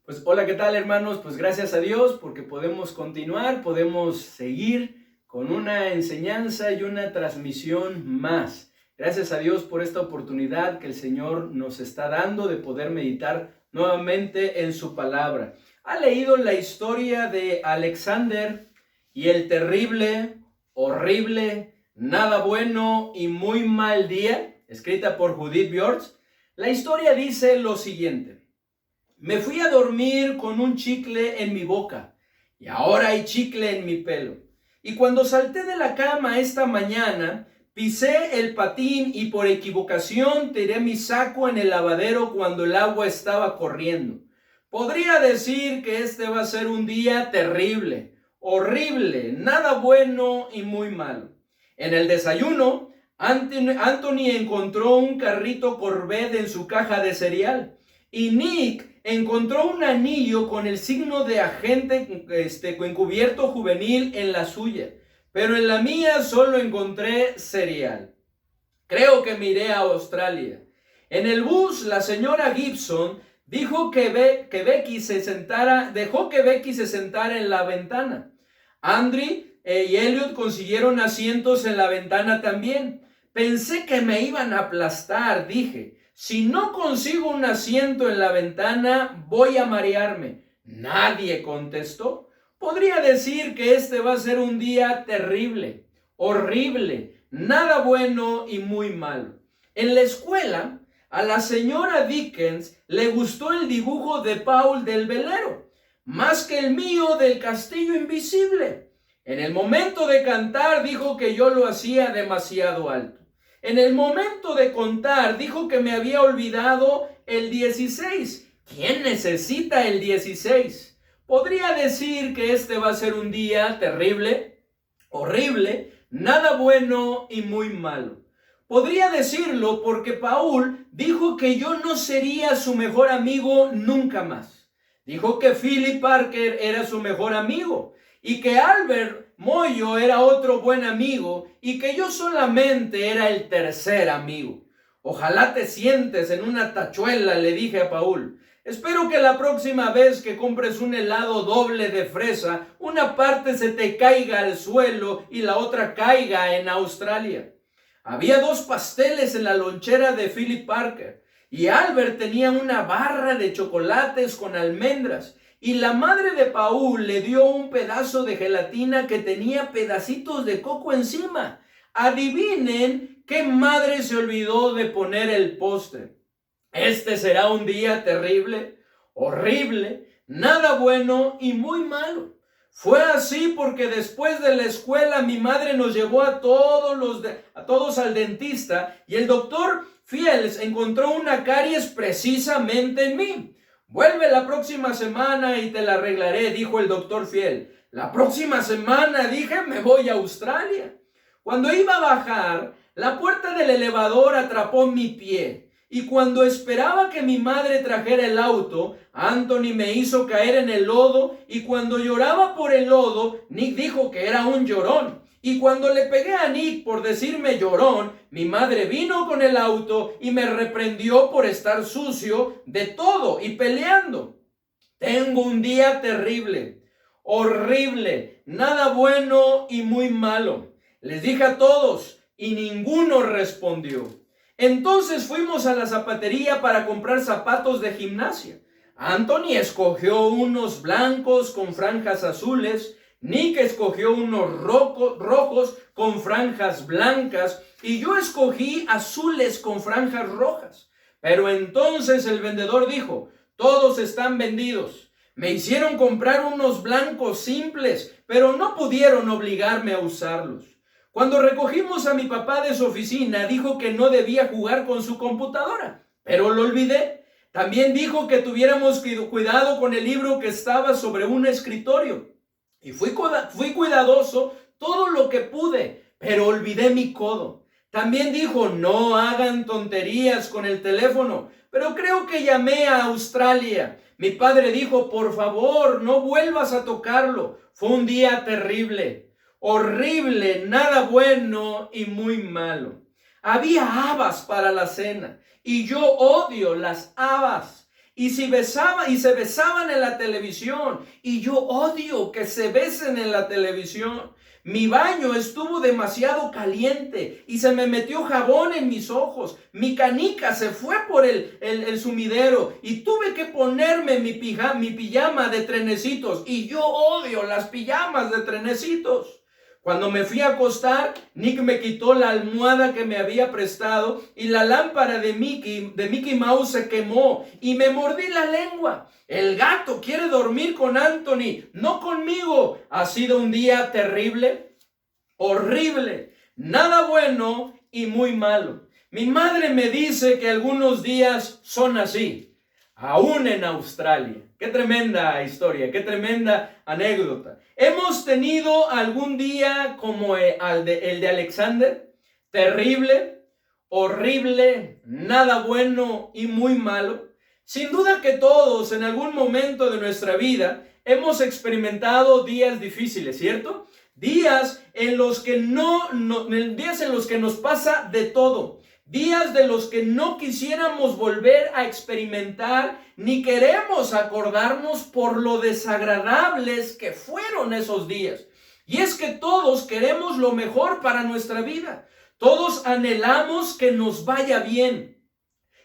Pues hola, ¿qué tal, hermanos? Pues gracias a Dios porque podemos continuar, podemos seguir con una enseñanza y una transmisión más. Gracias a Dios por esta oportunidad que el Señor nos está dando de poder meditar nuevamente en su palabra. ¿Ha leído la historia de Alexander y el terrible, horrible, nada bueno y muy mal día? Escrita por Judith Björns. La historia dice lo siguiente: me fui a dormir con un chicle en mi boca y ahora hay chicle en mi pelo. Y cuando salté de la cama esta mañana, pisé el patín y por equivocación tiré mi saco en el lavadero cuando el agua estaba corriendo. Podría decir que este va a ser un día terrible, horrible, nada bueno y muy malo. En el desayuno, Anthony encontró un carrito Corvette en su caja de cereal. Y Nick encontró un anillo con el signo de agente encubierto juvenil en la suya, pero en la mía solo encontré cereal. Creo que me iré a Australia. En el bus, la señora Gibson dejó que Becky se sentara en la ventana. Andrew y Elliot consiguieron asientos en la ventana también. Pensé que me iban a aplastar, dije. Si no consigo un asiento en la ventana, voy a marearme. Nadie contestó. Podría decir que este va a ser un día terrible, horrible, nada bueno y muy malo. En la escuela, a la señora Dickens le gustó el dibujo de Paul del velero, más que el mío del castillo invisible. En el momento de cantar dijo que yo lo hacía demasiado alto. En el momento de contar dijo que me había olvidado el 16. ¿Quién necesita el 16? Podría decir que este va a ser un día terrible, horrible, nada bueno y muy malo. Podría decirlo porque Paul dijo que yo no sería su mejor amigo nunca más. Dijo que Philip Parker era su mejor amigo y que Albert Moyo era otro buen amigo y que yo solamente era el tercer amigo. Ojalá te sientes en una tachuela, le dije a Paul. Espero que la próxima vez que compres un helado doble de fresa, una parte se te caiga al suelo y la otra caiga en Australia. Había 2 pasteles en la lonchera de Philip Parker y Albert tenía una barra de chocolates con almendras. Y la madre de Paul le dio un pedazo de gelatina que tenía pedacitos de coco encima. Adivinen qué madre se olvidó de poner el postre. Este será un día terrible, horrible, nada bueno y muy malo. Fue así porque después de la escuela mi madre nos llevó a todos al dentista y el doctor Fields encontró una caries precisamente en mí. Vuelve la próxima semana y te la arreglaré, dijo el doctor Fiel. La próxima semana, dije, me voy a Australia. Cuando iba a bajar, la puerta del elevador atrapó mi pie. Y cuando esperaba que mi madre trajera el auto, Anthony me hizo caer en el lodo. Y cuando lloraba por el lodo, Nick dijo que era un llorón. Y cuando le pegué a Nick por decirme llorón, mi madre vino con el auto y me reprendió por estar sucio de todo y peleando. Tengo un día terrible, horrible, nada bueno y muy malo. Les dije a todos y ninguno respondió. Entonces fuimos a la zapatería para comprar zapatos de gimnasia. Anthony escogió unos blancos con franjas azules. Nick escogió unos rojos con franjas blancas y yo escogí azules con franjas rojas. Pero entonces el vendedor dijo: todos están vendidos. Me hicieron comprar unos blancos simples, pero no pudieron obligarme a usarlos. Cuando recogimos a mi papá de su oficina, dijo que no debía jugar con su computadora, pero lo olvidé. También dijo que tuviéramos cuidado con el libro que estaba sobre un escritorio. Y fui cuidadoso todo lo que pude, pero olvidé mi codo. También dijo: no hagan tonterías con el teléfono, pero creo que llamé a Australia. Mi padre dijo: por favor, no vuelvas a tocarlo. Fue un día terrible, horrible, nada bueno y muy malo. Había habas para la cena y yo odio las habas. Y si se besaban en la televisión, y yo odio que se besen en la televisión. Mi baño estuvo demasiado caliente y se me metió jabón en mis ojos. Mi canica se fue por el sumidero y tuve que ponerme mi pijama de trenecitos. Y yo odio las pijamas de trenecitos. Cuando me fui a acostar, Nick me quitó la almohada que me había prestado y la lámpara de Mickey Mouse se quemó y me mordí la lengua. El gato quiere dormir con Anthony, no conmigo. Ha sido un día terrible, horrible, nada bueno y muy malo. Mi madre me dice que algunos días son así, aún en Australia. Qué tremenda historia, qué tremenda anécdota. Hemos tenido algún día como el de Alexander, terrible, horrible, nada bueno y muy malo. Sin duda que todos en algún momento de nuestra vida hemos experimentado días difíciles, ¿cierto? Días en los que días en los que nos pasa de todo. Días de los que no quisiéramos volver a experimentar ni queremos acordarnos por lo desagradables que fueron esos días. Y es que todos queremos lo mejor para nuestra vida. Todos anhelamos que nos vaya bien,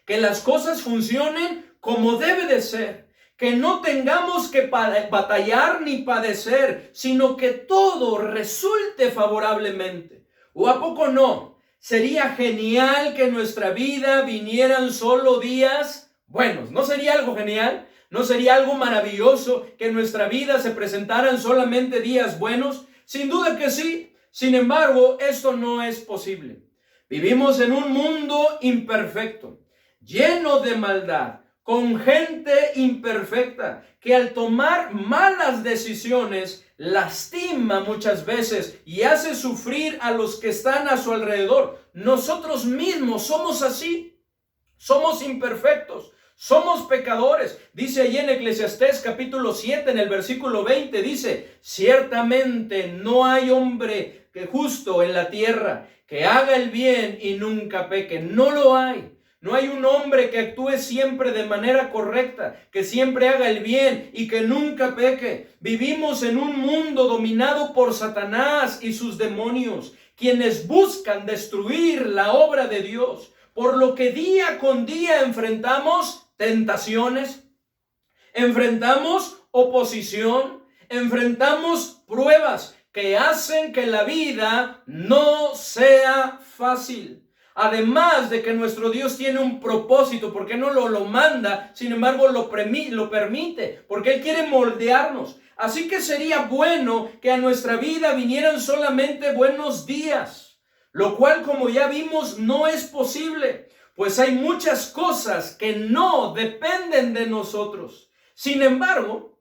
que las cosas funcionen como debe de ser, que no tengamos que batallar ni padecer, sino que todo resulte favorablemente. ¿O a poco no? Sería genial que en nuestra vida vinieran solo días buenos. ¿No sería algo genial? ¿No sería algo maravilloso que en nuestra vida se presentaran solamente días buenos? Sin duda que sí. Sin embargo, esto no es posible. Vivimos en un mundo imperfecto, lleno de maldad, con gente imperfecta, que al tomar malas decisiones lastima muchas veces y hace sufrir a los que están a su alrededor. Nosotros mismos somos así, somos imperfectos, somos pecadores. Dice allí en Eclesiastés capítulo 7 en el versículo 20, dice: ciertamente no hay hombre que justo en la tierra que haga el bien y nunca peque. No lo hay. No hay un hombre que actúe siempre de manera correcta, que siempre haga el bien y que nunca peque. Vivimos en un mundo dominado por Satanás y sus demonios, quienes buscan destruir la obra de Dios, por lo que día con día enfrentamos tentaciones, enfrentamos oposición, enfrentamos pruebas que hacen que la vida no sea fácil. Además de que nuestro Dios tiene un propósito, porque no lo manda, sin embargo lo permite, porque Él quiere moldearnos. Así que sería bueno que a nuestra vida vinieran solamente buenos días, lo cual, como ya vimos, no es posible, pues hay muchas cosas que no dependen de nosotros. Sin embargo,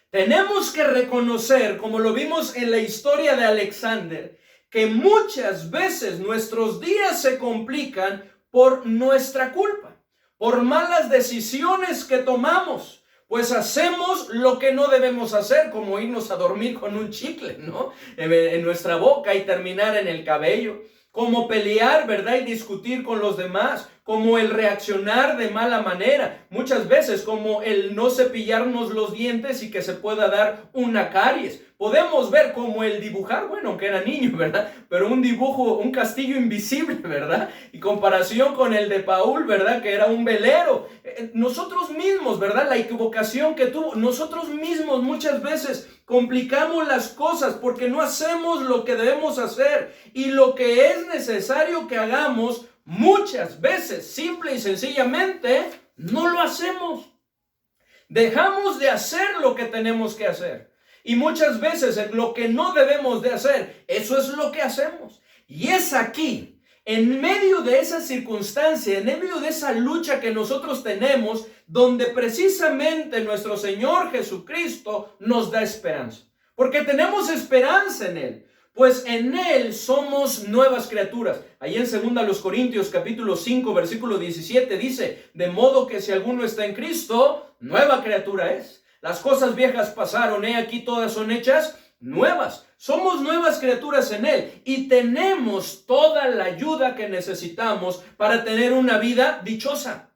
tenemos que reconocer, como lo vimos en la historia de Alexander, que muchas veces nuestros días se complican por nuestra culpa, por malas decisiones que tomamos, pues hacemos lo que no debemos hacer, como irnos a dormir con un chicle, ¿no? En nuestra boca y terminar en el cabello, como pelear, ¿verdad? Y discutir con los demás, como el reaccionar de mala manera, muchas veces como el no cepillarnos los dientes y que se pueda dar una caries. Podemos ver como el dibujar, bueno, aunque era niño, ¿verdad? Pero un dibujo, un castillo invisible, ¿verdad? Y comparación con el de Paul, ¿verdad? Que era un velero. Nosotros mismos, ¿verdad? La equivocación que tuvo, nosotros mismos muchas veces complicamos las cosas porque no hacemos lo que debemos hacer y lo que es necesario que hagamos muchas veces, simple y sencillamente, no lo hacemos. Dejamos de hacer lo que tenemos que hacer. Y muchas veces lo que no debemos de hacer, eso es lo que hacemos. Y es aquí, en medio de esa circunstancia, en medio de esa lucha que nosotros tenemos, donde precisamente nuestro Señor Jesucristo nos da esperanza. Porque tenemos esperanza en Él. Pues en Él somos nuevas criaturas. Ahí en 2 Corintios capítulo 5 versículo 17 dice: de modo que si alguno está en Cristo, nueva criatura es. Las cosas viejas pasaron, aquí todas son hechas nuevas. Somos nuevas criaturas en Él y tenemos toda la ayuda que necesitamos para tener una vida dichosa,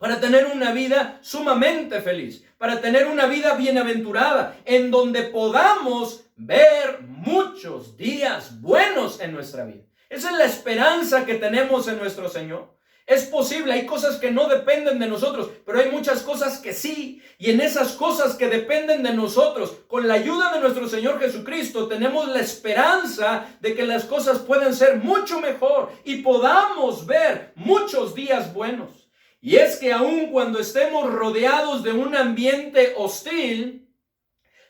para tener una vida sumamente feliz, para tener una vida bienaventurada, en donde podamos ver muchos días buenos en nuestra vida. Esa es la esperanza que tenemos en nuestro Señor. Es posible, hay cosas que no dependen de nosotros, pero hay muchas cosas que sí. Y en esas cosas que dependen de nosotros, con la ayuda de nuestro Señor Jesucristo, tenemos la esperanza de que las cosas pueden ser mucho mejor y podamos ver muchos días buenos. Y es que aun cuando estemos rodeados de un ambiente hostil,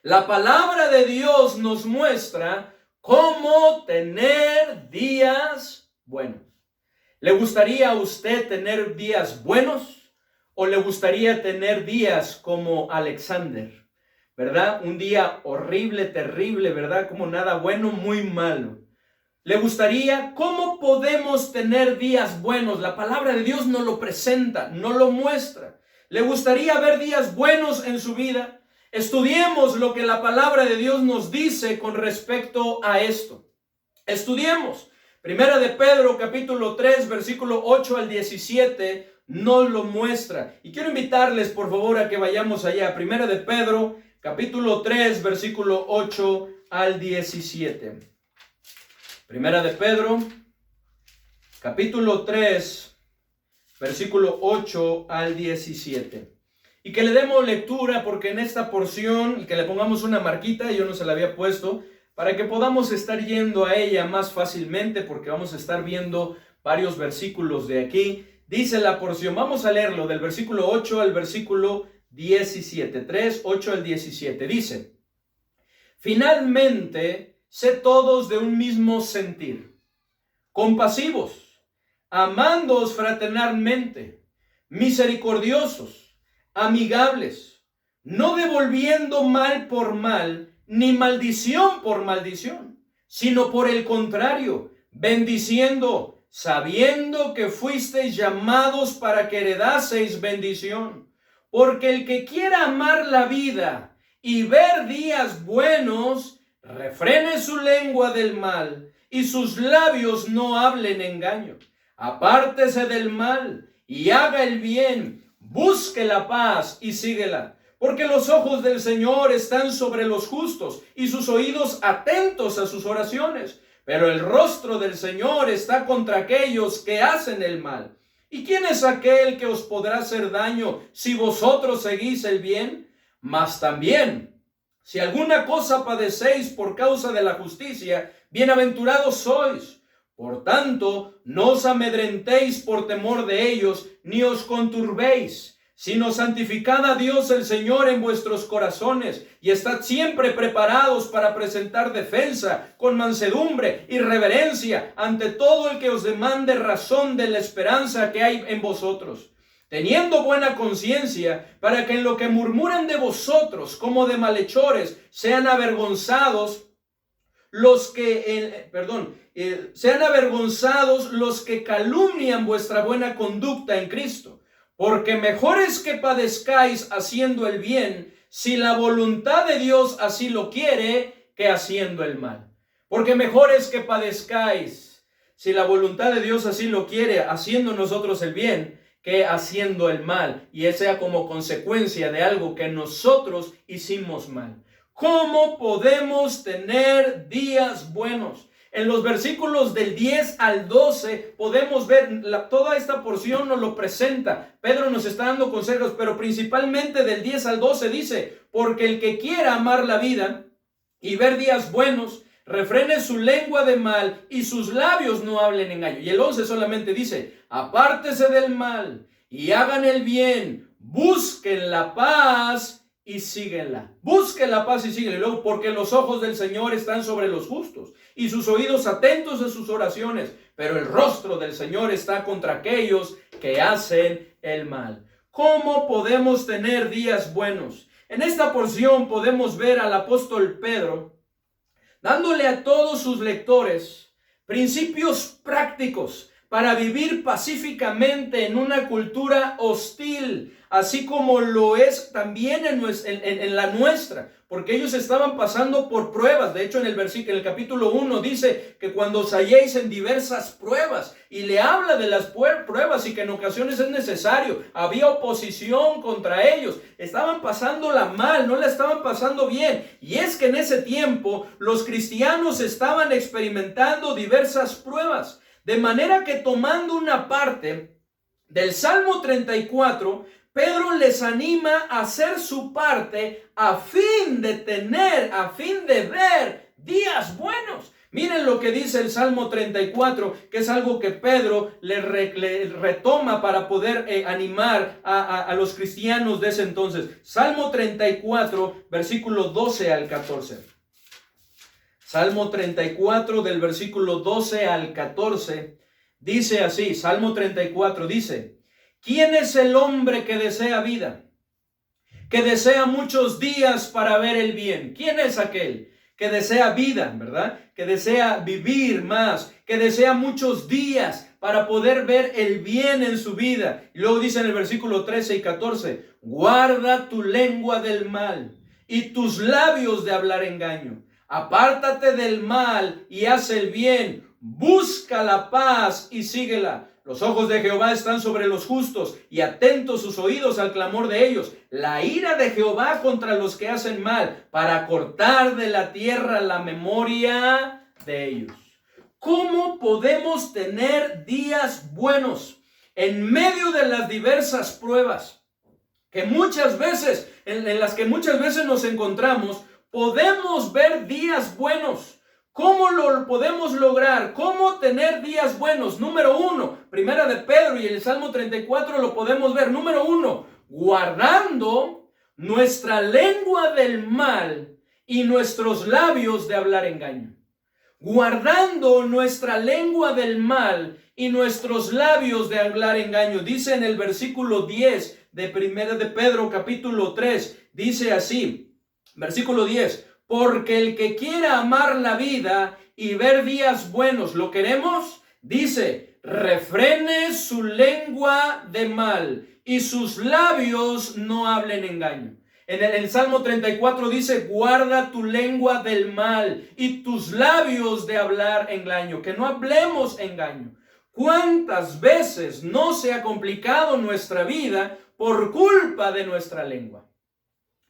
la palabra de Dios nos muestra cómo tener días buenos. ¿Le gustaría a usted tener días buenos o le gustaría tener días como Alexander? ¿Verdad? Un día horrible, terrible, ¿verdad? Como nada bueno, muy malo. ¿Le gustaría? ¿Cómo podemos tener días buenos? La palabra de Dios nos lo presenta, nos lo muestra. ¿Le gustaría ver días buenos en su vida? Estudiemos lo que la palabra de Dios nos dice con respecto a esto. Estudiemos. Primera de Pedro, capítulo 3, versículo 8 al 17, nos lo muestra. Y quiero invitarles, por favor, a que vayamos allá. Primera de Pedro, capítulo 3, versículo 8 al 17. Primera de Pedro, capítulo 3, versículo 8 al 17. Y que le demos lectura, porque en esta porción, y que le pongamos una marquita, yo no se la había puesto, para que podamos estar yendo a ella más fácilmente, porque vamos a estar viendo varios versículos de aquí. Dice la porción, vamos a leerlo del versículo 8 al versículo 17, 3, 8 al 17. Dice, finalmente, sé todos de un mismo sentir, compasivos, amándoos fraternalmente, misericordiosos, amigables, no devolviendo mal por mal, ni maldición por maldición, sino por el contrario, bendiciendo, sabiendo que fuisteis llamados para que heredaseis bendición. Porque el que quiera amar la vida y ver días buenos, refrene su lengua del mal y sus labios no hablen engaño. Apártese del mal y haga el bien, busque la paz y síguela. Porque los ojos del Señor están sobre los justos y sus oídos atentos a sus oraciones. Pero el rostro del Señor está contra aquellos que hacen el mal. ¿Y quién es aquel que os podrá hacer daño si vosotros seguís el bien? Mas también, si alguna cosa padecéis por causa de la justicia, bienaventurados sois. Por tanto, no os amedrentéis por temor de ellos, ni os conturbéis, sino santificad a Dios el Señor en vuestros corazones y estad siempre preparados para presentar defensa con mansedumbre y reverencia ante todo el que os demande razón de la esperanza que hay en vosotros, teniendo buena conciencia, para que en lo que murmuran de vosotros como de malhechores sean avergonzados los que calumnian vuestra buena conducta en Cristo. Porque mejor es que padezcáis haciendo el bien, si la voluntad de Dios así lo quiere, que haciendo el mal. Porque mejor es que padezcáis, si la voluntad de Dios así lo quiere, haciendo nosotros el bien, que haciendo el mal. Y sea como consecuencia de algo que nosotros hicimos mal. ¿Cómo podemos tener días buenos? En los versículos del 10 al 12 podemos ver, toda esta porción nos lo presenta. Pedro nos está dando consejos, pero principalmente del 10 al 12 dice, porque el que quiera amar la vida y ver días buenos, refrene su lengua de mal y sus labios no hablen engaño. Y el 11 solamente dice, apártese del mal y hagan el bien, busquen la paz y síguenla. Busquen la paz y síguenla. Y luego, porque los ojos del Señor están sobre los justos y sus oídos atentos a sus oraciones, pero el rostro del Señor está contra aquellos que hacen el mal. ¿Cómo podemos tener días buenos? En esta porción podemos ver al apóstol Pedro dándole a todos sus lectores principios prácticos para vivir pacíficamente en una cultura hostil, así como lo es también en la nuestra, porque ellos estaban pasando por pruebas. De hecho, en el capítulo 1 dice que cuando os halléis en diversas pruebas, y le habla de las pruebas y que en ocasiones es necesario. Había oposición contra ellos, estaban pasándola mal, no la estaban pasando bien. Y es que en ese tiempo los cristianos estaban experimentando diversas pruebas, de manera que, tomando una parte del Salmo 34, Pedro les anima a hacer su parte a fin de ver días buenos. Miren lo que dice el Salmo 34, que es algo que Pedro le retoma para poder animar a los cristianos de ese entonces. Salmo 34, versículo 12 al 14. Salmo 34 del versículo 12 al 14 dice así. Salmo 34 dice: ¿quién es el hombre que desea vida, que desea muchos días para ver el bien? ¿Quién es aquel que desea vida, verdad? Que desea vivir más, que desea muchos días para poder ver el bien en su vida. Y luego dice en el versículo 13 y 14: guarda tu lengua del mal y tus labios de hablar engaño. Apártate del mal y haz el bien. Busca la paz y síguela. Los ojos de Jehová están sobre los justos y atentos sus oídos al clamor de ellos. La ira de Jehová contra los que hacen mal, para cortar de la tierra la memoria de ellos. ¿Cómo podemos tener días buenos en medio de las diversas pruebas que muchas veces, en las que muchas veces nos encontramos? Podemos ver días buenos. ¿Cómo lo podemos lograr? ¿Cómo tener días buenos? Número 1, Primera de Pedro y el Salmo 34 lo podemos ver. Número 1, guardando nuestra lengua del mal y nuestros labios de hablar engaño. Guardando nuestra lengua del mal y nuestros labios de hablar engaño. Dice en el versículo 10 de Primera de Pedro capítulo 3, dice así. Versículo 10, porque el que quiera amar la vida y ver días buenos, ¿lo queremos? Dice, refrene su lengua de mal y sus labios no hablen engaño. En el Salmo 34 dice, guarda tu lengua del mal y tus labios de hablar engaño, que no hablemos engaño. ¿Cuántas veces no se ha complicado nuestra vida por culpa de nuestra lengua?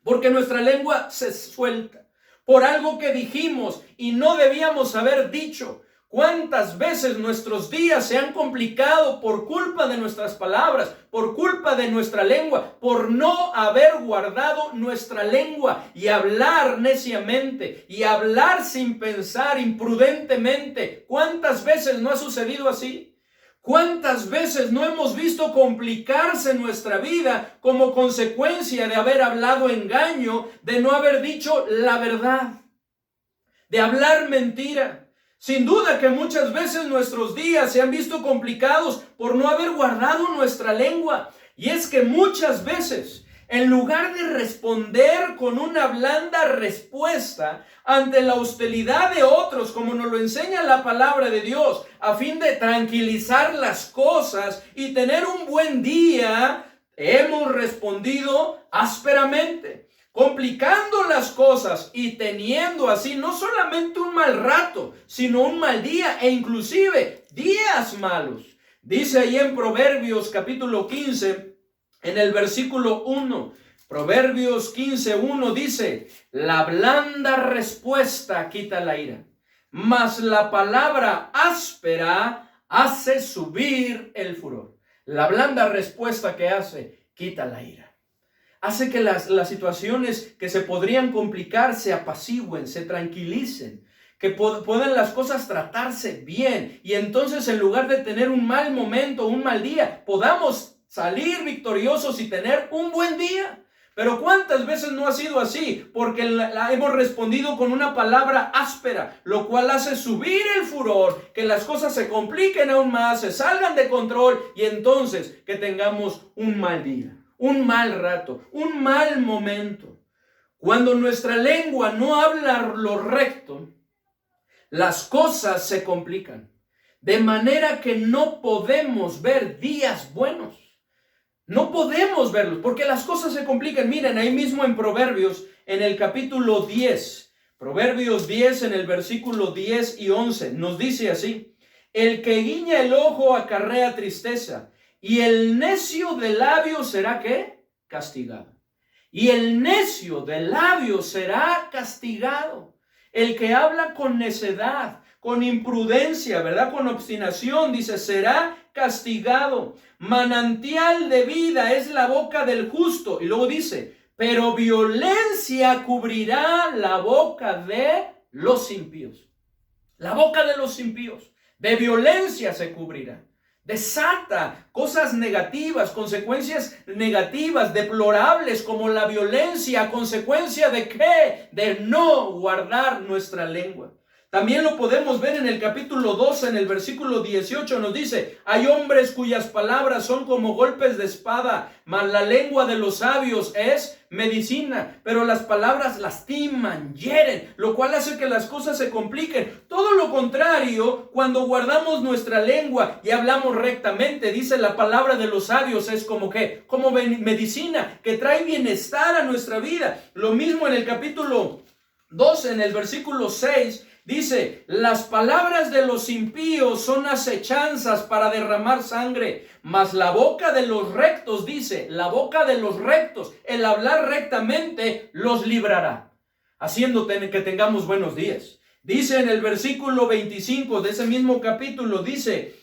Porque nuestra lengua se suelta por algo que dijimos y no debíamos haber dicho. ¿Cuántas veces nuestros días se han complicado por culpa de nuestras palabras, por culpa de nuestra lengua, por no haber guardado nuestra lengua y hablar neciamente y hablar sin pensar, imprudentemente? ¿Cuántas veces no ha sucedido así? ¿Cuántas veces no hemos visto complicarse nuestra vida como consecuencia de haber hablado engaño, de no haber dicho la verdad, de hablar mentira? Sin duda que muchas veces nuestros días se han visto complicados por no haber guardado nuestra lengua. Y es que muchas veces, en lugar de responder con una blanda respuesta ante la hostilidad de otros, como nos lo enseña la palabra de Dios, a fin de tranquilizar las cosas y tener un buen día, hemos respondido ásperamente, complicando las cosas y teniendo así no solamente un mal rato, sino un mal día e inclusive días malos. Dice ahí en Proverbios capítulo 15, en el versículo 1, Proverbios 15:1 dice, la blanda respuesta quita la ira, mas la palabra áspera hace subir el furor. La blanda respuesta que hace, quita la ira. Hace que las situaciones que se podrían complicar se apacigüen, se tranquilicen, que puedan las cosas tratarse bien. Y entonces, en lugar de tener un mal momento, un mal día, podamos salir victoriosos y tener un buen día. Pero ¿cuántas veces no ha sido así? Porque hemos respondido con una palabra áspera, lo cual hace subir el furor, que las cosas se compliquen aún más, se salgan de control y entonces que tengamos un mal día, un mal rato, un mal momento. Cuando nuestra lengua no habla lo recto, las cosas se complican. De manera que no podemos ver días buenos. No podemos verlos porque las cosas se complican. Miren, ahí mismo en Proverbios, en el capítulo 10, Proverbios 10 en el versículo 10 y 11, nos dice así: el que guiña el ojo acarrea tristeza, y el necio de labios será ¿qué? Castigado. Y el necio de labios será castigado. El que habla con necedad, con imprudencia, ¿verdad? Con obstinación, dice, será castigado. Manantial de vida es la boca del justo. Y luego dice, pero violencia cubrirá la boca de los impíos. La boca de los impíos, de violencia se cubrirá. Desata cosas negativas, consecuencias negativas, deplorables, como la violencia, ¿a consecuencia de qué? De no guardar nuestra lengua. También lo podemos ver en el capítulo 12, en el versículo 18, nos dice, hay hombres cuyas palabras son como golpes de espada, mas la lengua de los sabios es medicina, pero las palabras lastiman, hieren, lo cual hace que las cosas se compliquen. Todo lo contrario, cuando guardamos nuestra lengua y hablamos rectamente, dice la palabra de los sabios, es como ¿qué? Como medicina, que trae bienestar a nuestra vida. Lo mismo en el capítulo 12, en el versículo 6, dice, las palabras de los impíos son acechanzas para derramar sangre, mas la boca de los rectos, dice, la boca de los rectos, el hablar rectamente los librará, haciendo que tengamos buenos días. Dice en el versículo 25 de ese mismo capítulo, dice,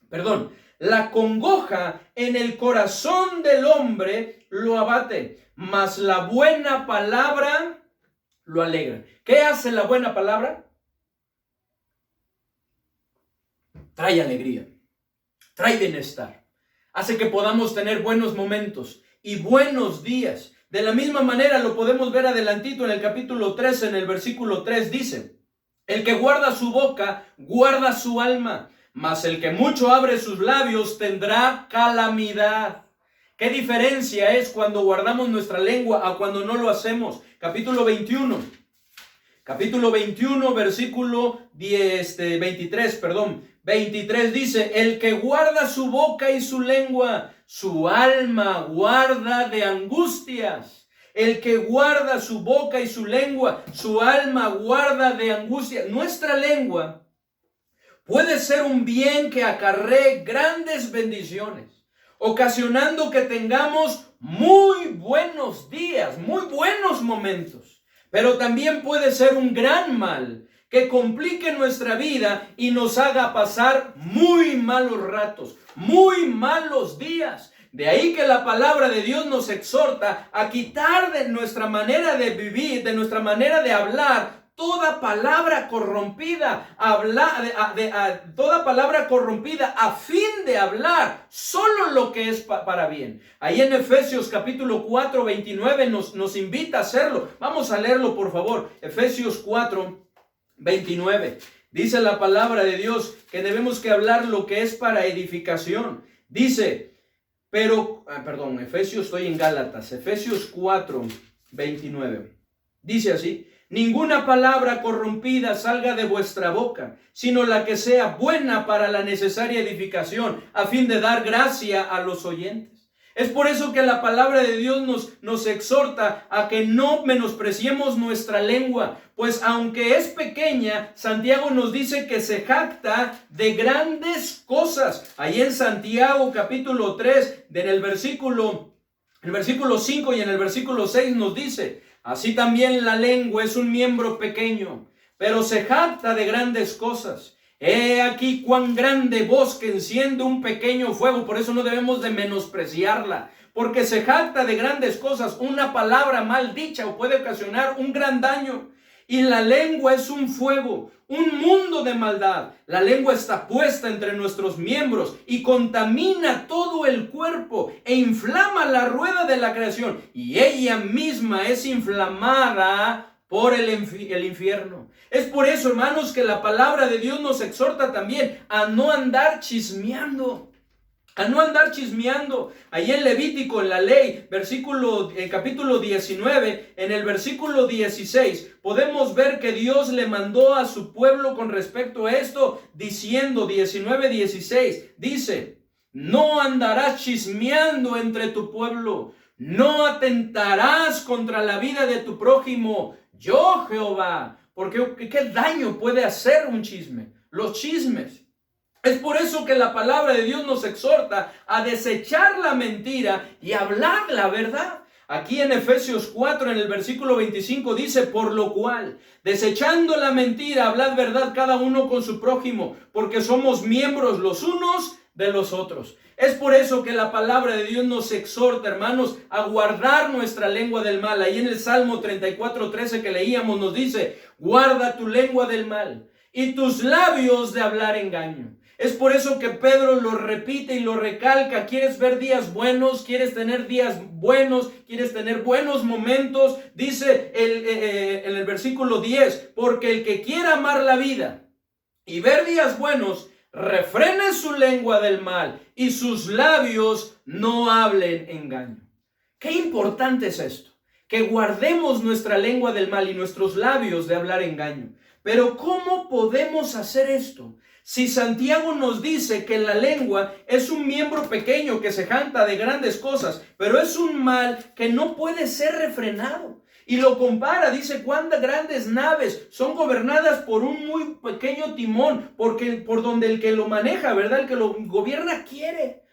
perdón, la congoja en el corazón del hombre lo abate, mas la buena palabra lo alegra. ¿Qué hace la buena palabra? Trae alegría, trae bienestar, hace que podamos tener buenos momentos y buenos días. De la misma manera lo podemos ver adelantito en el capítulo 13, en el versículo 3, dice, el que guarda su boca, guarda su alma, mas el que mucho abre sus labios tendrá calamidad. ¿Qué diferencia es cuando guardamos nuestra lengua a cuando no lo hacemos? Capítulo 21, versículo 23 dice, el que guarda su boca y su lengua, su alma guarda de angustias. El que guarda su boca y su lengua, su alma guarda de angustia. Nuestra lengua puede ser un bien que acarree grandes bendiciones, ocasionando que tengamos muy buenos días, muy buenos momentos. Pero también puede ser un gran mal que complique nuestra vida y nos haga pasar muy malos ratos, muy malos días. De ahí que la palabra de Dios nos exhorta a quitar de nuestra manera de vivir, de nuestra manera de hablar, toda palabra corrompida, toda palabra corrompida a fin de hablar solo lo que es para bien. Ahí en Efesios capítulo 4, 29 nos invita a hacerlo. Vamos a leerlo, por favor. Efesios 4, 29. Dice la palabra de Dios que debemos que hablar lo que es para edificación. Dice, estoy en Gálatas. Efesios 4, 29. Dice así. Ninguna palabra corrompida salga de vuestra boca, sino la que sea buena para la necesaria edificación, a fin de dar gracia a los oyentes. Es por eso que la palabra de Dios nos exhorta a que no menospreciemos nuestra lengua, pues aunque es pequeña, Santiago nos dice que se jacta de grandes cosas. Ahí en Santiago capítulo 3, en el versículo 5 y en el versículo 6 nos dice, así también la lengua es un miembro pequeño, pero se jacta de grandes cosas. He aquí cuán grande bosque enciende un pequeño fuego. Por eso no debemos de menospreciarla, porque se jacta de grandes cosas. Una palabra mal dicha o puede ocasionar un gran daño. Y la lengua es un fuego, un mundo de maldad. La lengua está puesta entre nuestros miembros y contamina todo el cuerpo e inflama la rueda de la creación. Y ella misma es inflamada por el infierno. Es por eso, hermanos, que la palabra de Dios nos exhorta también a no andar chismeando, a no andar chismeando. Ahí en Levítico, en la ley, capítulo 19, en el versículo 16, podemos ver que Dios le mandó a su pueblo con respecto a esto, diciendo, 19:16, dice: no andarás chismeando entre tu pueblo, no atentarás contra la vida de tu prójimo, yo Jehová. Porque ¿qué daño puede hacer un chisme? Los chismes. Es por eso que la palabra de Dios nos exhorta a desechar la mentira y hablar la verdad. Aquí en Efesios 4, en el versículo 25, dice: por lo cual, desechando la mentira, hablad verdad cada uno con su prójimo, porque somos miembros los unos de los otros. Es por eso que la palabra de Dios nos exhorta, hermanos, a guardar nuestra lengua del mal. Ahí en el Salmo 34:13 que leíamos nos dice: guarda tu lengua del mal y tus labios de hablar engaño. Es por eso que Pedro lo repite y lo recalca. ¿Quieres ver días buenos? ¿Quieres tener días buenos? ¿Quieres tener buenos momentos? Dice en el versículo 10, porque el que quiera amar la vida y ver días buenos, refrene su lengua del mal y sus labios no hablen engaño. Qué importante es esto, que guardemos nuestra lengua del mal y nuestros labios de hablar engaño. Pero ¿cómo podemos hacer esto? Si Santiago nos dice que la lengua es un miembro pequeño que se jacta de grandes cosas, pero es un mal que no puede ser refrenado. Y lo compara, dice: cuántas grandes naves son gobernadas por un muy pequeño timón, por donde el que lo maneja, ¿verdad? El que lo gobierna quiere.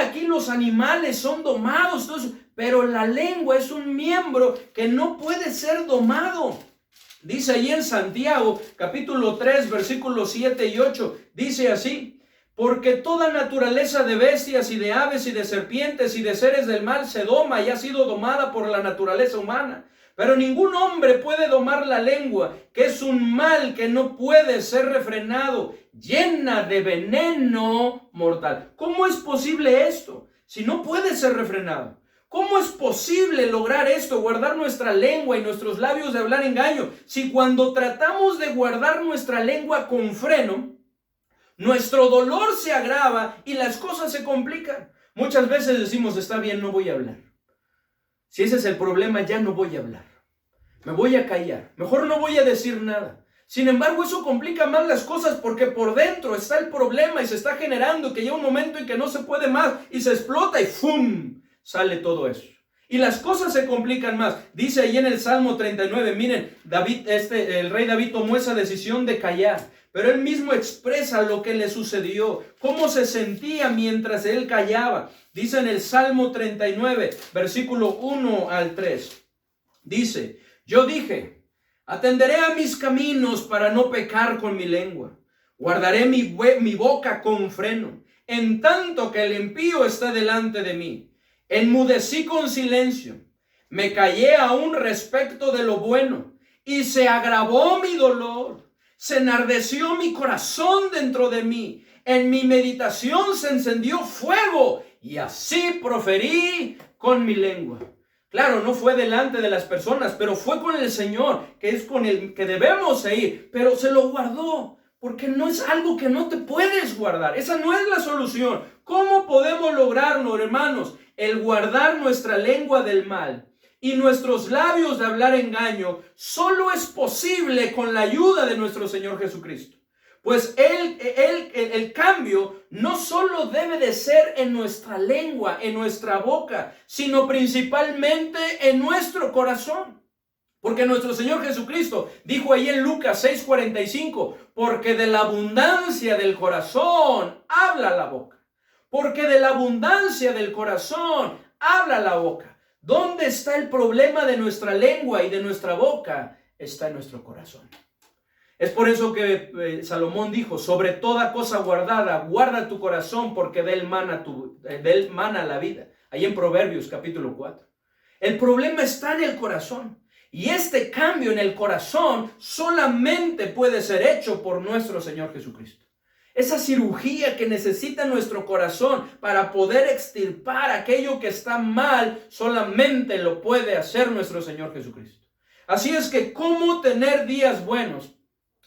Aquí los animales son domados, pero la lengua es un miembro que no puede ser domado. Dice ahí en Santiago, capítulo 3, versículos 7 y 8, dice así: porque toda naturaleza de bestias y de aves y de serpientes y de seres del mal se doma y ha sido domada por la naturaleza humana. Pero ningún hombre puede domar la lengua, que es un mal que no puede ser refrenado, llena de veneno mortal. ¿Cómo es posible esto si no puede ser refrenado? ¿Cómo es posible lograr esto, guardar nuestra lengua y nuestros labios de hablar engaño, si cuando tratamos de guardar nuestra lengua con freno, nuestro dolor se agrava y las cosas se complican? Muchas veces decimos: está bien, no voy a hablar. Si ese es el problema, ya no voy a hablar. Me voy a callar. Mejor no voy a decir nada. Sin embargo, eso complica más las cosas, porque por dentro está el problema y se está generando, que llega un momento en que no se puede más y se explota y ¡fum! Sale todo eso. Y las cosas se complican más. Dice ahí en el Salmo 39, miren, el rey David tomó esa decisión de callar, pero él mismo expresa lo que le sucedió, cómo se sentía mientras él callaba. Dice en el Salmo 39, versículo 1 al 3, dice: yo dije: atenderé a mis caminos para no pecar con mi lengua. Guardaré mi boca con freno, en tanto que el impío está delante de mí. Enmudecí con silencio, me callé aún respecto de lo bueno, y se agravó mi dolor, se enardeció mi corazón dentro de mí, en mi meditación se encendió fuego, y así proferí con mi lengua. Claro, no fue delante de las personas, pero fue con el Señor, que es con el que debemos ir, pero se lo guardó. Porque no es algo que no te puedes guardar. Esa no es la solución. ¿Cómo podemos lograrlo, hermanos? El guardar nuestra lengua del mal y nuestros labios de hablar engaño solo es posible con la ayuda de nuestro Señor Jesucristo. Pues el cambio no solo debe de ser en nuestra lengua, en nuestra boca, sino principalmente en nuestro corazón. Porque nuestro Señor Jesucristo dijo ahí en Lucas 6:45, porque de la abundancia del corazón habla la boca. Porque de la abundancia del corazón habla la boca. ¿Dónde está el problema de nuestra lengua y de nuestra boca? Está en nuestro corazón. Es por eso que Salomón dijo: sobre toda cosa guardada, guarda tu corazón, porque de él mana la vida. Ahí en Proverbios capítulo 4. El problema está en el corazón. Y este cambio en el corazón solamente puede ser hecho por nuestro Señor Jesucristo. Esa cirugía que necesita nuestro corazón para poder extirpar aquello que está mal, solamente lo puede hacer nuestro Señor Jesucristo. Así es que, ¿cómo tener días buenos?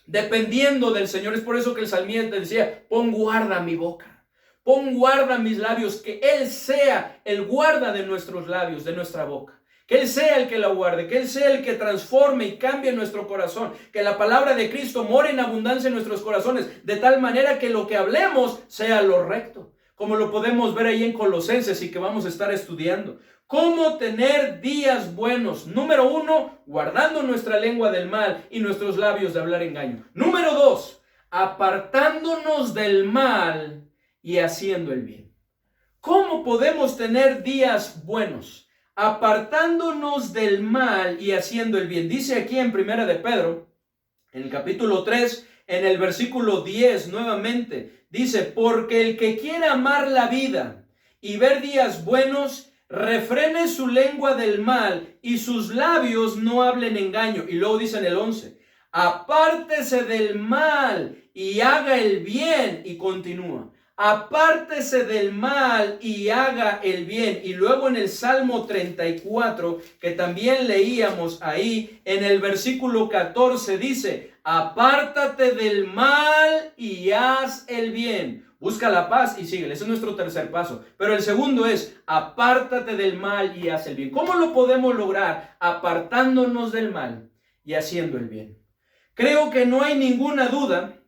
Dependiendo del Señor. Es por eso que el salmista decía: pon guarda a mi boca. Pon guarda a mis labios, que Él sea el guarda de nuestros labios, de nuestra boca. Que Él sea el que la guarde, que Él sea el que transforme y cambie nuestro corazón. Que la palabra de Cristo more en abundancia en nuestros corazones, de tal manera que lo que hablemos sea lo recto. Como lo podemos ver ahí en Colosenses y que vamos a estar estudiando. ¿Cómo tener días buenos? Número 1, guardando nuestra lengua del mal y nuestros labios de hablar engaño. Número 2, apartándonos del mal y haciendo el bien. ¿Cómo podemos tener días buenos? Apartándonos del mal y haciendo el bien. Dice aquí en Primera de Pedro, en el capítulo 3, en el versículo 10 nuevamente, dice, porque el que quiera amar la vida y ver días buenos, refrene su lengua del mal y sus labios no hablen engaño. Y luego dice en el 11, apártese del mal y haga el bien, y continúa. Apártese del mal y haga el bien. Y luego en el Salmo 34, que también leíamos ahí, en el versículo 14 dice, apártate del mal y haz el bien. Busca la paz y síguele. Ese es nuestro tercer paso. Pero el segundo es, apártate del mal y haz el bien. ¿Cómo lo podemos lograr? Apartándonos del mal y haciendo el bien. Creo que no hay ninguna duda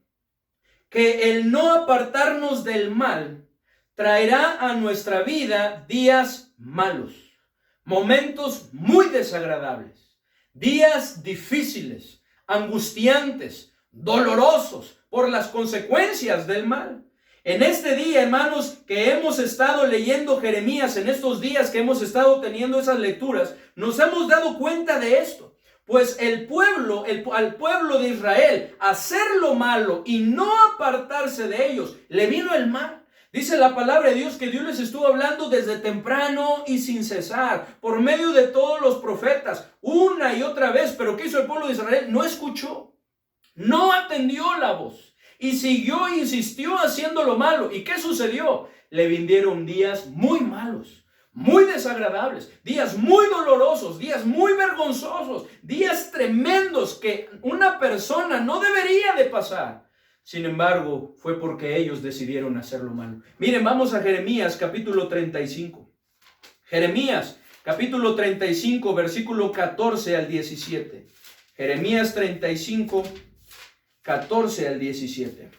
que el no apartarnos del mal traerá a nuestra vida días malos, momentos muy desagradables, días difíciles, angustiantes, dolorosos por las consecuencias del mal. En este día, hermanos, que hemos estado leyendo Jeremías, en estos días que hemos estado teniendo esas lecturas, nos hemos dado cuenta de esto. Pues al pueblo de Israel, hacer lo malo y no apartarse de ellos, le vino el mal. Dice la palabra de Dios que Dios les estuvo hablando desde temprano y sin cesar, por medio de todos los profetas, una y otra vez. Pero ¿qué hizo el pueblo de Israel? No escuchó, no atendió la voz y siguió e insistió haciendo lo malo. ¿Y qué sucedió? Le vinieron días muy malos, muy desagradables, días muy dolorosos, días muy vergonzosos, días tremendos que una persona no debería de pasar. Sin embargo, fue porque ellos decidieron hacer lo malo. Miren, vamos a Jeremías capítulo 35. Jeremías capítulo 35, versículo 14 al 17. Jeremías 35, 14 al 17.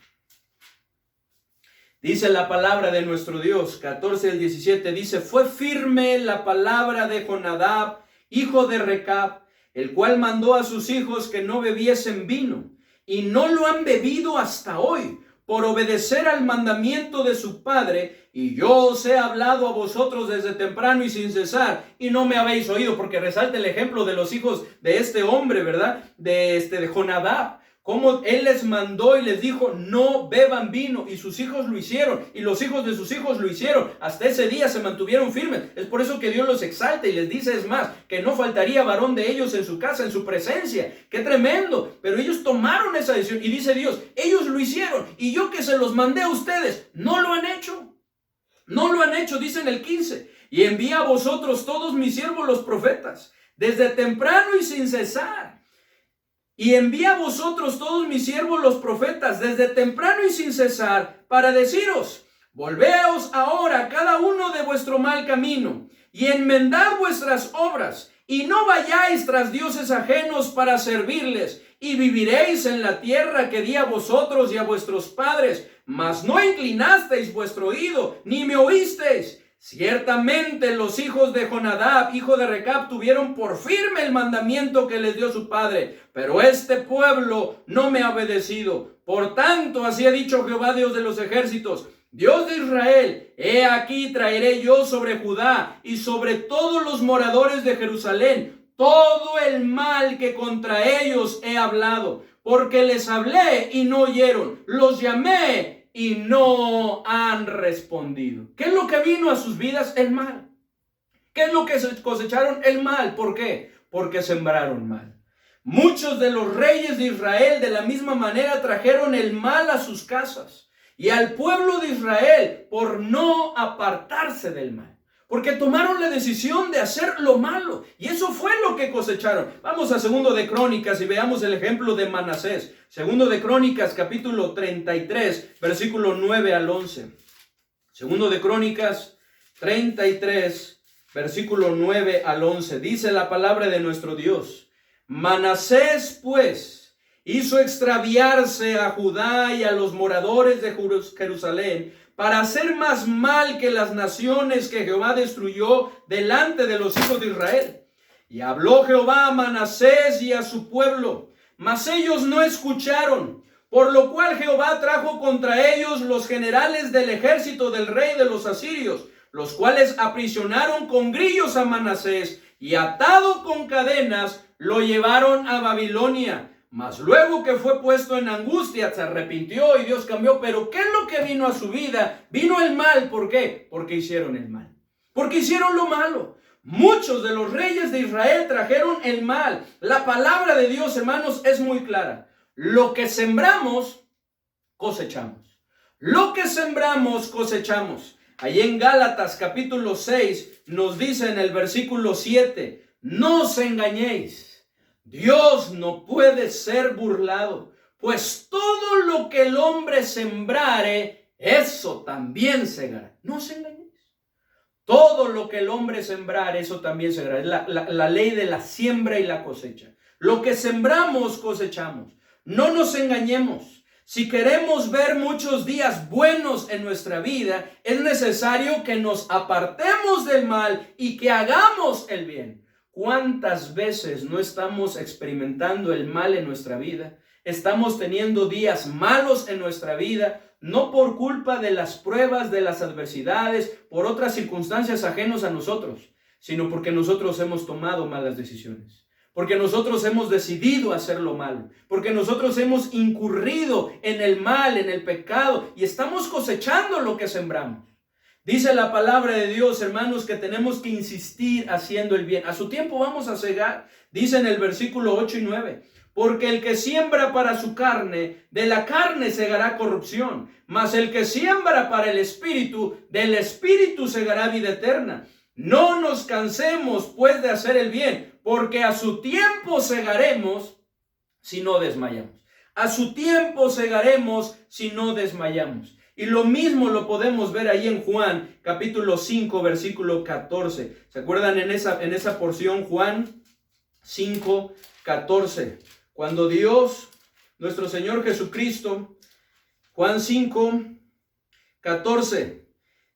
Dice la palabra de nuestro Dios, 14 al 17, dice, fue firme la palabra de Jonadab, hijo de Recab, el cual mandó a sus hijos que no bebiesen vino, y no lo han bebido hasta hoy, por obedecer al mandamiento de su padre, y yo os he hablado a vosotros desde temprano y sin cesar, y no me habéis oído, porque resalta el ejemplo de los hijos de este hombre, ¿verdad? De Jonadab. Como él les mandó y les dijo, no beban vino, y sus hijos lo hicieron, y los hijos de sus hijos lo hicieron. Hasta ese día se mantuvieron firmes. Es por eso que Dios los exalta y les dice, es más, que no faltaría varón de ellos en su casa, en su presencia. ¡Qué tremendo! Pero ellos tomaron esa decisión, y dice Dios, ellos lo hicieron, y yo que se los mandé a ustedes, no lo han hecho. No lo han hecho, dice en el 15. Y envía a vosotros todos mis siervos los profetas, desde temprano y sin cesar. Y envía a vosotros todos mis siervos los profetas, desde temprano y sin cesar, para deciros, volveos ahora cada uno de vuestro mal camino, y enmendad vuestras obras, y no vayáis tras dioses ajenos para servirles, y viviréis en la tierra que di a vosotros y a vuestros padres, mas no inclinasteis vuestro oído, ni me oísteis. Ciertamente los hijos de Jonadab, hijo de Recab, tuvieron por firme el mandamiento que les dio su padre, pero este pueblo no me ha obedecido. Por tanto, así ha dicho Jehová, Dios de los ejércitos, Dios de Israel, he aquí traeré yo sobre Judá y sobre todos los moradores de Jerusalén todo el mal que contra ellos he hablado, porque les hablé y no oyeron, los llamé y no han respondido. ¿Qué es lo que vino a sus vidas? El mal. ¿Qué es lo que cosecharon? El mal. ¿Por qué? Porque sembraron mal. Muchos de los reyes de Israel de la misma manera trajeron el mal a sus casas y al pueblo de Israel por no apartarse del mal. Porque tomaron la decisión de hacer lo malo. Y eso fue lo que cosecharon. Vamos a 2 de Crónicas y veamos el ejemplo de Manasés. 2 de Crónicas, capítulo 33, versículo 9 al 11. Segundo de Crónicas 33, versículo 9 al 11. Dice la palabra de nuestro Dios: Manasés, pues, hizo extraviarse a Judá y a los moradores de Jerusalén para hacer más mal que las naciones que Jehová destruyó delante de los hijos de Israel. Y habló Jehová a Manasés y a su pueblo, mas ellos no escucharon, por lo cual Jehová trajo contra ellos los generales del ejército del rey de los asirios, los cuales aprisionaron con grillos a Manasés y atado con cadenas lo llevaron a Babilonia. Mas luego que fue puesto en angustia, se arrepintió y Dios cambió. Pero ¿qué es lo que vino a su vida? Vino el mal. ¿Por qué? Porque hicieron el mal. Porque hicieron lo malo. Muchos de los reyes de Israel trajeron el mal. La palabra de Dios, hermanos, es muy clara. Lo que sembramos, cosechamos. Lo que sembramos, cosechamos. Allí en Gálatas capítulo 6 nos dice en el versículo 7, no os engañéis. Dios no puede ser burlado, pues todo lo que el hombre sembrare, eso también segará. No os engañéis. Todo lo que el hombre sembrare, eso también segará. Es la ley de la siembra y la cosecha. Lo que sembramos, cosechamos. No nos engañemos. Si queremos ver muchos días buenos en nuestra vida, es necesario que nos apartemos del mal y que hagamos el bien. ¿Cuántas veces no estamos experimentando el mal en nuestra vida? Estamos teniendo días malos en nuestra vida, no por culpa de las pruebas, de las adversidades, por otras circunstancias ajenas a nosotros, sino porque nosotros hemos tomado malas decisiones. Porque nosotros hemos decidido hacer lo malo, porque nosotros hemos incurrido en el mal, en el pecado, y estamos cosechando lo que sembramos. Dice la palabra de Dios, hermanos, que tenemos que insistir haciendo el bien. A su tiempo vamos a segar, dice en el versículo 8 y 9, porque el que siembra para su carne, de la carne segará corrupción, mas el que siembra para el espíritu, del espíritu segará vida eterna. No nos cansemos pues de hacer el bien, porque a su tiempo segaremos si no desmayamos. A su tiempo segaremos si no desmayamos. Y lo mismo lo podemos ver ahí en Juan, capítulo 5, versículo 14. ¿Se acuerdan en esa porción? Juan 5, 14. Cuando Dios, nuestro Señor Jesucristo, Juan 5, 14.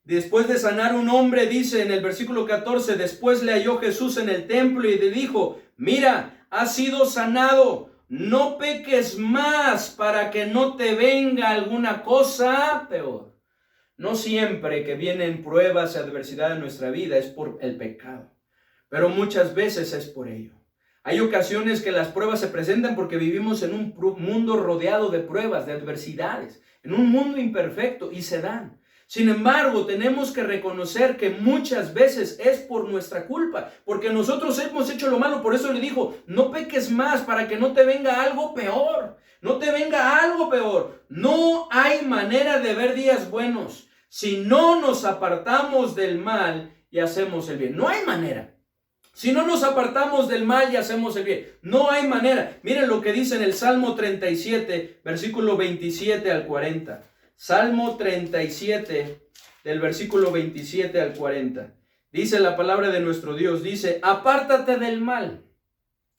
Después de sanar un hombre, dice en el versículo 14, después le halló Jesús en el templo y le dijo, mira, has sido sanado. No peques más para que no te venga alguna cosa peor. No siempre que vienen pruebas y adversidad en nuestra vida es por el pecado, pero muchas veces es por ello. Hay ocasiones que las pruebas se presentan porque vivimos en un mundo rodeado de pruebas, de adversidades, en un mundo imperfecto y se dan. Sin embargo, tenemos que reconocer que muchas veces es por nuestra culpa, porque nosotros hemos hecho lo malo. Por eso le dijo, no peques más para que no te venga algo peor. No te venga algo peor. No hay manera de ver días buenos si no nos apartamos del mal y hacemos el bien. No hay manera. Si no nos apartamos del mal y hacemos el bien, no hay manera. Miren lo que dice en el Salmo 37, versículo 27 al 40. Salmo 37, del versículo 27 al 40. Dice la palabra de nuestro Dios, dice, apártate del mal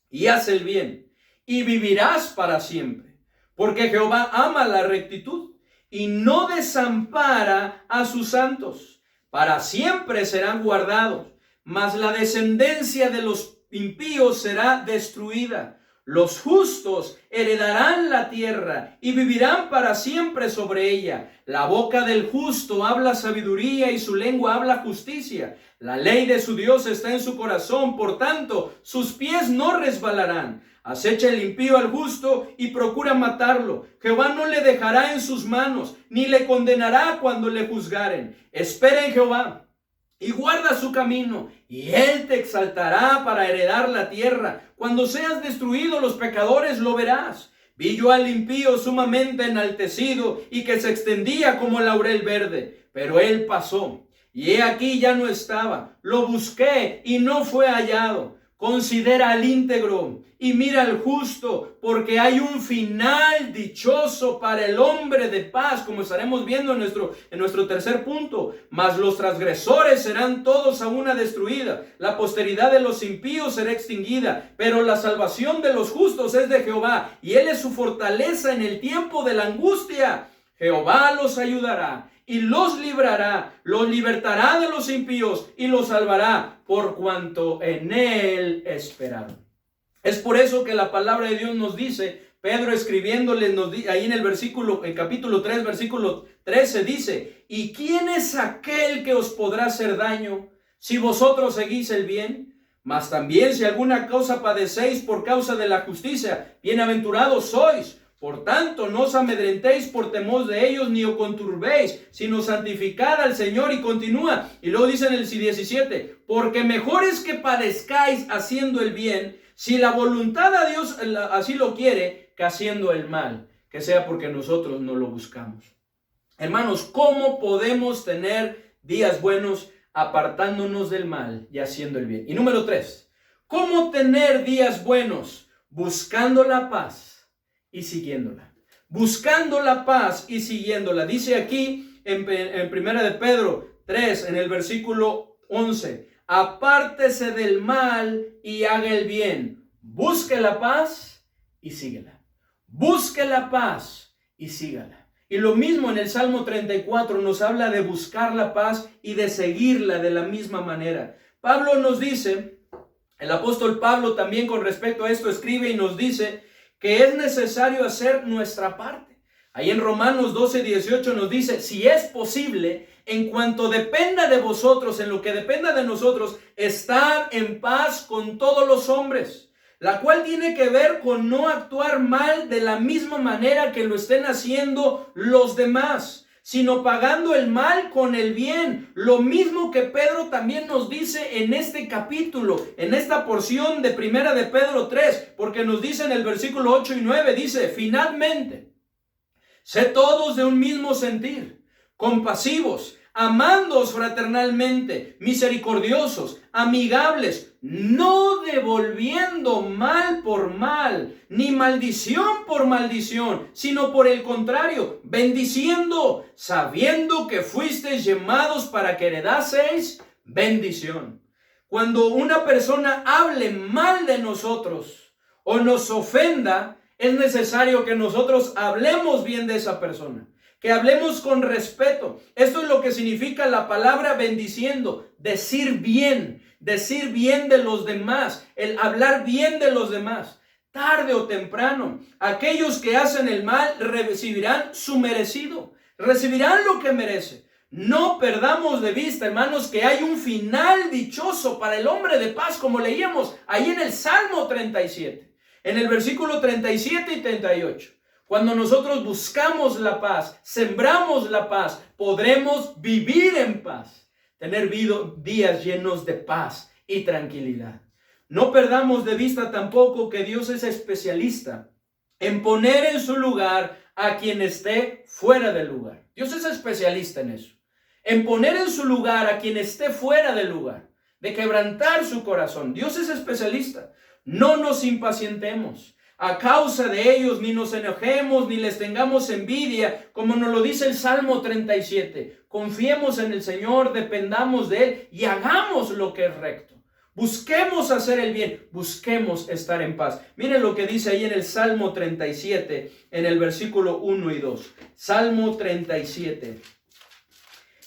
y haz el bien, y vivirás para siempre. Porque Jehová ama la rectitud y no desampara a sus santos. Para siempre serán guardados, mas la descendencia de los impíos será destruida. Los justos heredarán la tierra y vivirán para siempre sobre ella. La boca del justo habla sabiduría y su lengua habla justicia. La ley de su Dios está en su corazón, por tanto, sus pies no resbalarán. Acecha el impío al justo y procura matarlo. Jehová no le dejará en sus manos, ni le condenará cuando le juzgaren. Espera en Jehová y guarda su camino, y él te exaltará para heredar la tierra. Cuando seas destruido, los pecadores lo verás. Vi yo al impío sumamente enaltecido y que se extendía como laurel verde, pero él pasó, y he aquí ya no estaba. Lo busqué y no fue hallado. Considera al íntegro y mira al justo, porque hay un final dichoso para el hombre de paz, como estaremos viendo en nuestro tercer punto. Mas los transgresores serán todos a una destruida, la posteridad de los impíos será extinguida, pero la salvación de los justos es de Jehová, y él es su fortaleza en el tiempo de la angustia. Jehová los ayudará y los librará, los libertará de los impíos y los salvará, por cuanto en él esperaron. Es por eso que la palabra de Dios nos dice, Pedro escribiéndole, ahí en el capítulo 3, versículo 13 dice: ¿y quién es aquel que os podrá hacer daño si vosotros seguís el bien? Mas también si alguna cosa padecéis por causa de la justicia, bienaventurados sois. Por tanto, no os amedrentéis por temor de ellos, ni os conturbéis, sino santificad al Señor. Y continúa, y luego dice en el 17, porque mejor es que padezcáis haciendo el bien, si la voluntad de Dios así lo quiere, que haciendo el mal, que sea porque nosotros no lo buscamos. Hermanos, ¿cómo podemos tener días buenos apartándonos del mal y haciendo el bien? Y número 3, ¿cómo tener días buenos? Buscando la paz y siguiéndola. Buscando la paz y siguiéndola. Dice aquí en Primera de Pedro 3, en el versículo 11, apártese del mal y haga el bien. Busque la paz y síguela. Busque la paz y sígala. Y lo mismo en el Salmo 34 nos habla de buscar la paz y de seguirla de la misma manera. Pablo nos dice, el apóstol Pablo también con respecto a esto escribe y nos dice que es necesario hacer nuestra parte. Ahí en Romanos 12:18 nos dice, si es posible, en cuanto dependa de vosotros, en lo que dependa de nosotros, estar en paz con todos los hombres, la cual tiene que ver con no actuar mal de la misma manera que lo estén haciendo los demás, sino pagando el mal con el bien. Lo mismo que Pedro también nos dice en este capítulo, en esta porción de Primera de Pedro 3, porque nos dice en el versículo 8 y 9, dice, finalmente, sed todos de un mismo sentir, compasivos, amándoos fraternalmente, misericordiosos, amigables, no devolviendo mal por mal, ni maldición por maldición, sino por el contrario, bendiciendo, sabiendo que fuisteis llamados para que heredaseis bendición. Cuando una persona hable mal de nosotros o nos ofenda, es necesario que nosotros hablemos bien de esa persona, que hablemos con respeto. Esto es lo que significa la palabra bendiciendo, decir bien de los demás, el hablar bien de los demás. Tarde o temprano, aquellos que hacen el mal recibirán su merecido, recibirán lo que merece. No perdamos de vista, hermanos, que hay un final dichoso para el hombre de paz, como leíamos ahí en el Salmo 37, en el versículo 37 y 38. Cuando nosotros buscamos la paz, sembramos la paz, podremos vivir en paz, tener días llenos de paz y tranquilidad. No perdamos de vista tampoco que Dios es especialista en poner en su lugar a quien esté fuera del lugar. Dios es especialista en eso, en poner en su lugar a quien esté fuera del lugar, de quebrantar su corazón. Dios es especialista. No nos impacientemos a causa de ellos, ni nos enojemos, ni les tengamos envidia, como nos lo dice el Salmo 37. Confiemos en el Señor, dependamos de Él y hagamos lo que es recto. Busquemos hacer el bien, busquemos estar en paz. Miren lo que dice ahí en el Salmo 37, en el versículo 1 y 2. Salmo 37.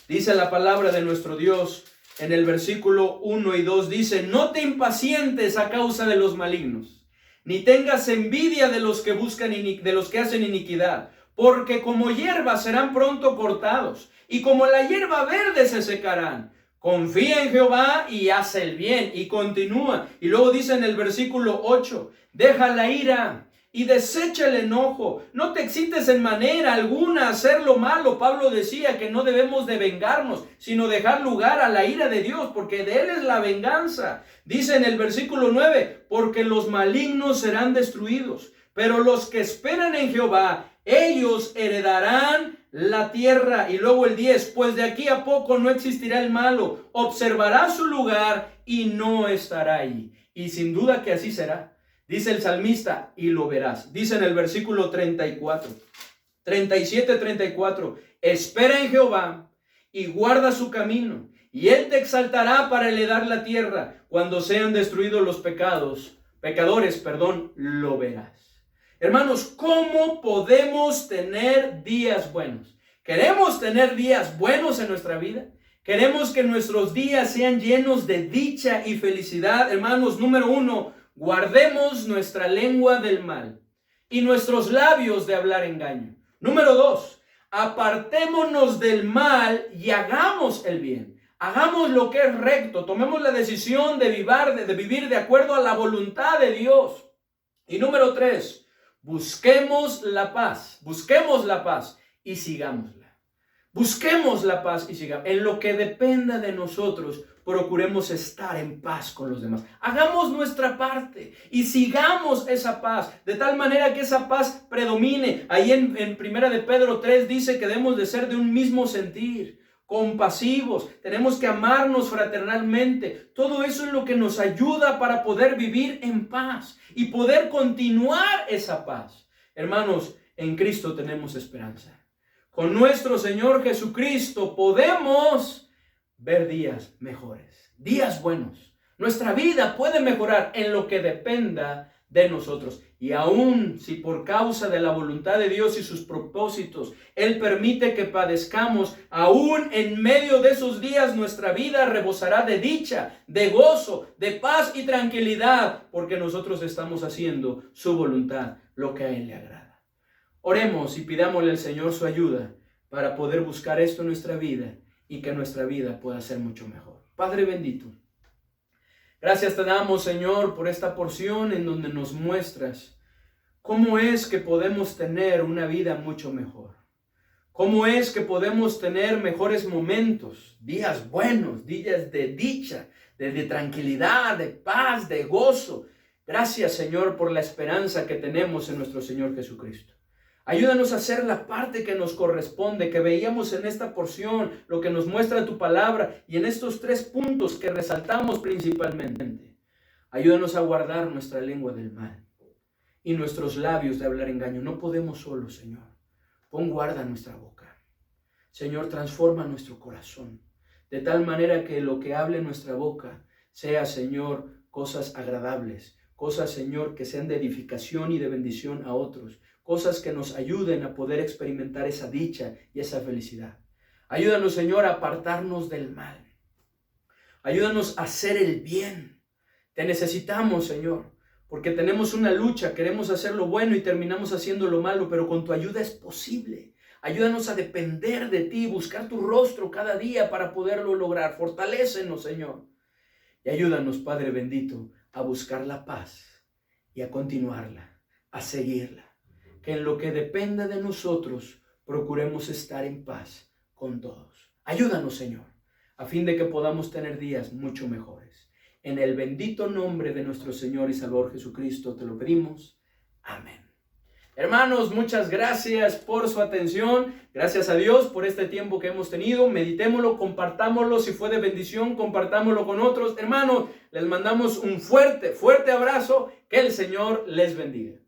Dice la palabra de nuestro Dios en el versículo 1 y 2. Dice, no te impacientes a causa de los malignos, ni tengas envidia de los que hacen iniquidad, porque como hierba serán pronto cortados, y como la hierba verde se secarán. Confía en Jehová y haz el bien. Y continúa. Y luego dice en el versículo 8, deja la ira y desecha el enojo. No te excites en manera alguna a hacer lo malo. Pablo decía que no debemos de vengarnos, sino dejar lugar a la ira de Dios, porque de Él es la venganza. Dice en el versículo 9, porque los malignos serán destruidos, pero los que esperan en Jehová, ellos heredarán la tierra. Y luego el 10, pues de aquí a poco no existirá el malo, observará su lugar y no estará allí. Y sin duda que así será. Dice el salmista, y lo verás. Dice en el versículo 37-34, espera en Jehová y guarda su camino, y él te exaltará para heredar la tierra. Cuando sean destruidos los pecadores, lo verás. Hermanos, ¿cómo podemos tener días buenos? ¿Queremos tener días buenos en nuestra vida? ¿Queremos que nuestros días sean llenos de dicha y felicidad? Hermanos, número 1, guardemos nuestra lengua del mal y nuestros labios de hablar engaño. Número 2, apartémonos del mal y hagamos el bien. Hagamos lo que es recto. Tomemos la decisión de vivir de acuerdo a la voluntad de Dios. Y número 3, busquemos la paz y sigámosla. Busquemos la paz y sigamos. En lo que dependa de nosotros, procuremos estar en paz con los demás. Hagamos nuestra parte y sigamos esa paz, de tal manera que esa paz predomine. Ahí en Primera de Pedro 3 dice que debemos de ser de un mismo sentir, compasivos, tenemos que amarnos fraternalmente. Todo eso es lo que nos ayuda para poder vivir en paz y poder continuar esa paz. Hermanos, en Cristo tenemos esperanza. Con nuestro Señor Jesucristo podemos ver días mejores, días buenos. Nuestra vida puede mejorar en lo que dependa de nosotros. Y aun si por causa de la voluntad de Dios y sus propósitos, Él permite que padezcamos, aún en medio de esos días nuestra vida rebosará de dicha, de gozo, de paz y tranquilidad, porque nosotros estamos haciendo su voluntad, lo que a Él le agrada. Oremos y pidámosle al Señor su ayuda para poder buscar esto en nuestra vida y que nuestra vida pueda ser mucho mejor. Padre bendito, gracias te damos, Señor, por esta porción en donde nos muestras cómo es que podemos tener una vida mucho mejor. Cómo es que podemos tener mejores momentos, días buenos, días de dicha, de tranquilidad, de paz, de gozo. Gracias, Señor, por la esperanza que tenemos en nuestro Señor Jesucristo. Ayúdanos a hacer la parte que nos corresponde, que veíamos en esta porción, lo que nos muestra tu palabra y en estos 3 puntos que resaltamos principalmente. Ayúdanos a guardar nuestra lengua del mal y nuestros labios de hablar engaño. No podemos solos, Señor. Pon guarda nuestra boca. Señor, transforma nuestro corazón, de tal manera que lo que hable nuestra boca sea, Señor, cosas agradables, cosas, Señor, que sean de edificación y de bendición a otros. Cosas que nos ayuden a poder experimentar esa dicha y esa felicidad. Ayúdanos, Señor, a apartarnos del mal. Ayúdanos a hacer el bien. Te necesitamos, Señor, porque tenemos una lucha. Queremos hacer lo bueno y terminamos haciendo lo malo, pero con tu ayuda es posible. Ayúdanos a depender de ti, buscar tu rostro cada día para poderlo lograr. Fortalécenos, Señor. Y ayúdanos, Padre bendito, a buscar la paz y a continuarla, a seguirla. Que en lo que dependa de nosotros, procuremos estar en paz con todos. Ayúdanos, Señor, a fin de que podamos tener días mucho mejores. En el bendito nombre de nuestro Señor y Salvador Jesucristo te lo pedimos. Amén. Hermanos, muchas gracias por su atención. Gracias a Dios por este tiempo que hemos tenido. Meditémoslo, compartámoslo. Si fue de bendición, compartámoslo con otros. Hermanos, les mandamos un fuerte abrazo. Que el Señor les bendiga.